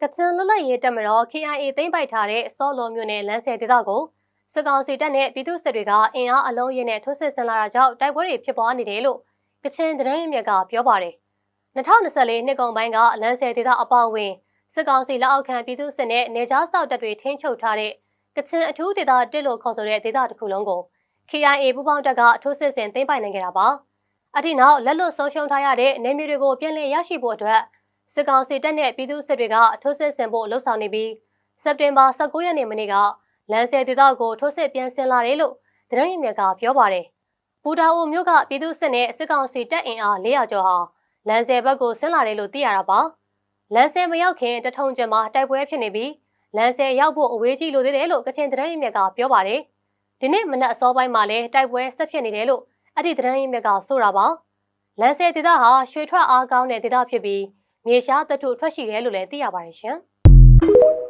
ကချင်လွတ်လပ်ရေးတပ်မတော် KIA သိမ်းပိုက်ထားတဲ့စောလောမြို့နယ်လမ်းဆယ်ဒေသကိုစစ်ကောင်စီတပ်နဲ့ပြည်သူ့စစ်တွေကအင်အားအလုံးရင်းနဲ့ထိုးစစ်ဆင်လာတာကြောင့်တိုက်ပွဲတွေဖြစ်ပွားနေတယ်လို့ကချင်သတင်းရင်းမြစ်ကပြောပါတယ်။2024နှစ်ကုန်ပိုင်းကလမ်းဆယ်ဒေသအပေါအဝင်စစ်ကောင်စီလက်အောက်ခံပြည်သူ့စစ်နဲ့နေကြားစောက်တပ်တွေထိန်းချုပ်ထားတဲ့ကချင်အထူးဒေသတစ်လို့ခေါ်ဆိုတဲ့ဒေသတစ်ခုလုံးကို KIA ပူးပေါင်းတပ်ကထိုးစစ်ဆင်သိမ်းပိုက်နိုင်ခဲ့တာပါ။အထက်နောက်လက်လွတ်ဆုံးရှုံးထားရတဲ့နေမျိုးတွေကိုပြန်လည်ရရှိဖို့အတွက်စစ်ကောင်စီတပ်နဲ့ပြည်သူ့စစ်တွေကထိုးစစ်ဆင်ဖို့လှုံ့ဆော်နေပြီးစက်တင်ဘာ19ရက်နေ့မနေ့ကလမ်းဆယ်ဒေသကိုထိုးစစ်ပြန်ဆင်လာတယ်လို့သတင်းရင်းမြစ်ကပြောပါတယ်။ပူတာအိုမြို့ကပြည်သူ့စစ်နဲ့စစ်ကောင်စီတပ်အင်အား400ကျော်ဟာလမ်းဆယ်ဘက်ကိုဆင်းလာတယ်လို့သိရတာပါ။လမ်းဆယ်မရောက်ခင်တထုံကျမှာတိုက်ပွဲဖြစ်နေပြီးလမ်းဆယ်ရောက်ဖို့အဝေးကြီးလိုသေးတယ်လို့ကချင်သတင်းရင်းမြစ်ကပြောပါတယ်။ဒီနေ့မနက်အစောပိုင်းမှာလည်းတိုက်ပွဲဆက်ဖြစ်နေတယ်လို့အဲ့ဒီသတင်းရင်းမြစ်ကဆိုတာပါ။လမ်းဆယ်ဒေသဟာရွှေထွက်အားကောင်းတဲ့ဒေသဖြစ်ပြီးမြေရှားသတ္ထုထွက်ရှိတယ်လို့လည်းသိရပါတယ်ရှင်။